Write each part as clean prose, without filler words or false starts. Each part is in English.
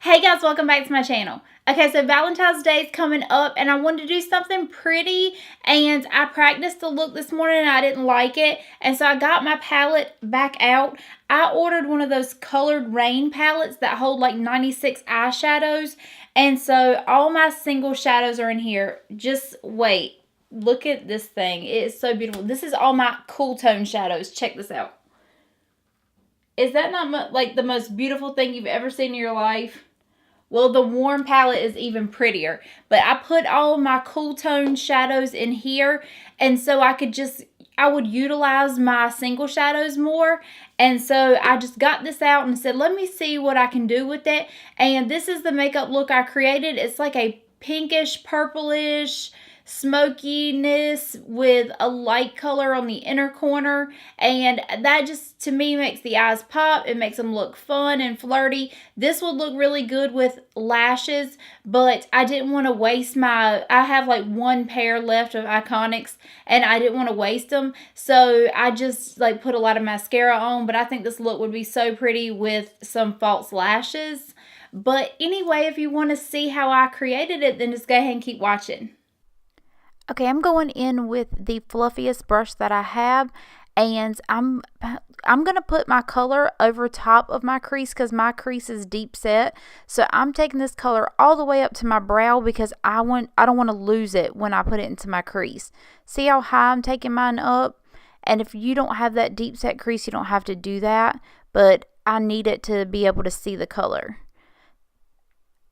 Hey guys, welcome back to my channel. Okay, so Valentine's Day is coming up and I wanted to do something pretty, and I practiced the look this morning and I didn't like it, and so I got my palette back out. I ordered one of those colored rain palettes that hold like 96 eyeshadows, and so all my single shadows are in here. Just wait. Look at this thing. It is so beautiful. This is all my cool tone shadows. Check this out. Is that not like the most beautiful thing you've ever seen in your life? Well, the warm palette is even prettier. But I put all my cool tone shadows in here. And so I would utilize my single shadows more. And so I just got this out and said, let me see what I can do with it. And this is the makeup look I created. It's like a pinkish, purplish smokiness with a light color on the inner corner, and that just to me makes the eyes pop. It makes them look fun and flirty. This would look really good with lashes, but I didn't want to waste I have like one pair left of Iconics and I didn't want to waste them, so I just like put a lot of mascara on. But I think this look would be so pretty with some false lashes. But anyway, if you want to see how I created it, then just go ahead and keep watching. Okay, I'm going in with the fluffiest brush that I have, and I'm going to put my color over top of my crease because my crease is deep set. So I'm taking this color all the way up to my brow because I don't want to lose it when I put it into my crease. See how high I'm taking mine up? And if you don't have that deep set crease, you don't have to do that, but I need it to be able to see the color.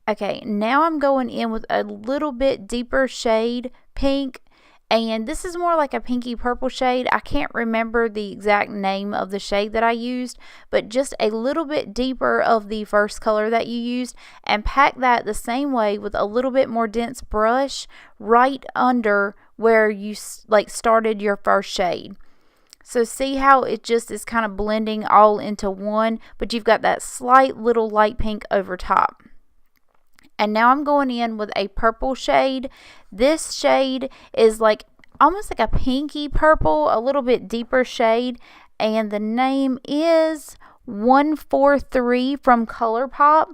Okay, now I'm going in with a little bit deeper shade pink, and this is more like a pinky purple shade. I can't remember the exact name of the shade that I used, but just a little bit deeper of the first color that you used, and pack that the same way with a little bit more dense brush right under where you like started your first shade. So see how it just is kind of blending all into one, but you've got that slight little light pink over top. And now I'm going in with a purple shade. This shade is like almost like a pinky purple, a little bit deeper shade. And the name is 143 from ColourPop.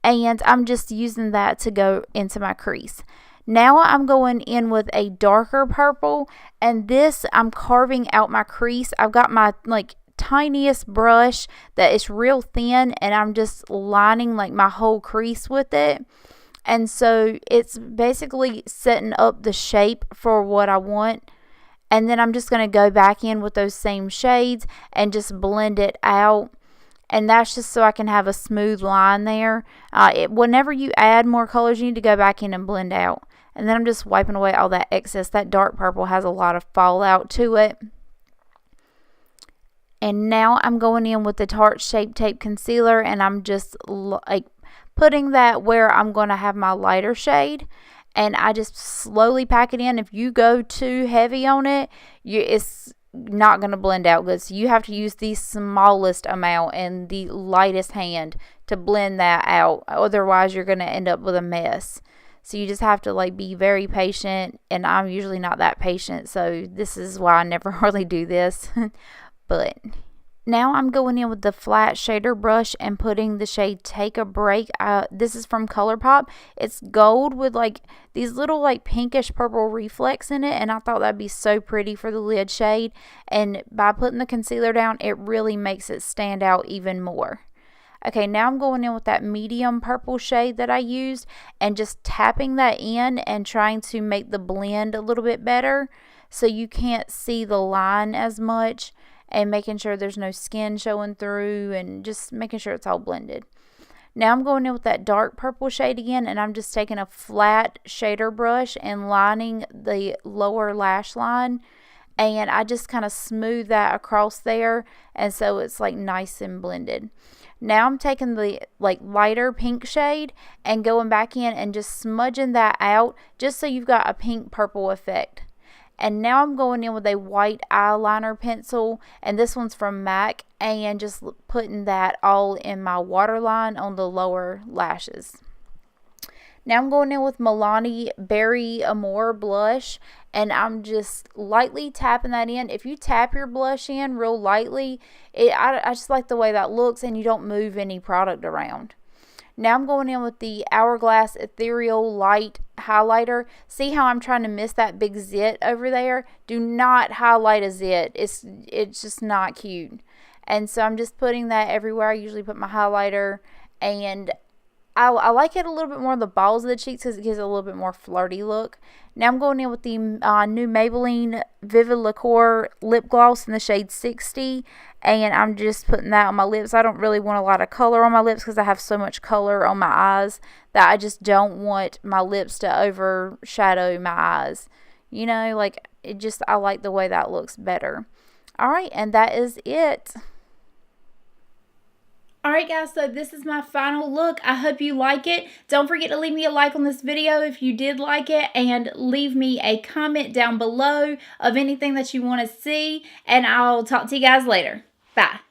And I'm just using that to go into my crease. Now I'm going in with a darker purple. And this, I'm carving out my crease. I've got my like tiniest brush that is real thin, and I'm just lining like my whole crease with it. And so it's basically setting up the shape for what I want. And then I'm just going to go back in with those same shades and just blend it out. And that's just so I can have a smooth line there. Whenever you add more colors, you need to go back in and blend out. And then I'm just wiping away all that excess. That dark purple has a lot of fallout to it. And now I'm going in with the Tarte Shape Tape Concealer, and I'm just like putting that where I'm going to have my lighter shade. And I just slowly pack it in. If you go too heavy on it, it's not going to blend out good. So you have to use the smallest amount and the lightest hand to blend that out. Otherwise, you're going to end up with a mess. So you just have to like be very patient, and I'm usually not that patient, so this is why I never hardly do this. But now I'm going in with the flat shader brush and putting the shade Take a Break. This is from ColourPop. It's gold with like these little like pinkish purple reflex in it, and I thought that'd be so pretty for the lid shade. And by putting the concealer down, it really makes it stand out even more. Okay, now I'm going in with that medium purple shade that I used and just tapping that in and trying to make the blend a little bit better so you can't see the line as much, and making sure there's no skin showing through, and just making sure it's all blended. Now I'm going in with that dark purple shade again, and I'm just taking a flat shader brush and lining the lower lash line, and I just kind of smooth that across there, and so it's like nice and blended. Now I'm taking the like lighter pink shade and going back in and just smudging that out just so you've got a pink purple effect. And now I'm going in with a white eyeliner pencil, and this one's from MAC, and just putting that all in my waterline on the lower lashes. Now I'm going in with MILANI Berry Amore blush, and I'm just lightly tapping that in. If you tap your blush in real lightly, I just like the way that looks, and you don't move any product around. Now I'm going in with the Hourglass Ethereal Light Highlighter. See how I'm trying to miss that big zit over there? Do not highlight a zit. It's just not cute. And so I'm just putting that everywhere. I usually put my highlighter, and I like it a little bit more on the balls of the cheeks because it gives it a little bit more flirty look. Now I'm going in with the new Maybelline Vivid Liqueur lip gloss in the shade 60, and I'm just putting that on my lips. I don't really want a lot of color on my lips because I have so much color on my eyes that I just don't want my lips to overshadow my eyes. You know, like, I like the way that looks better. Alright, and that is it. Alright guys, so this is my final look. I hope you like it. Don't forget to leave me a like on this video if you did like it, and leave me a comment down below of anything that you want to see, and I'll talk to you guys later. Bye.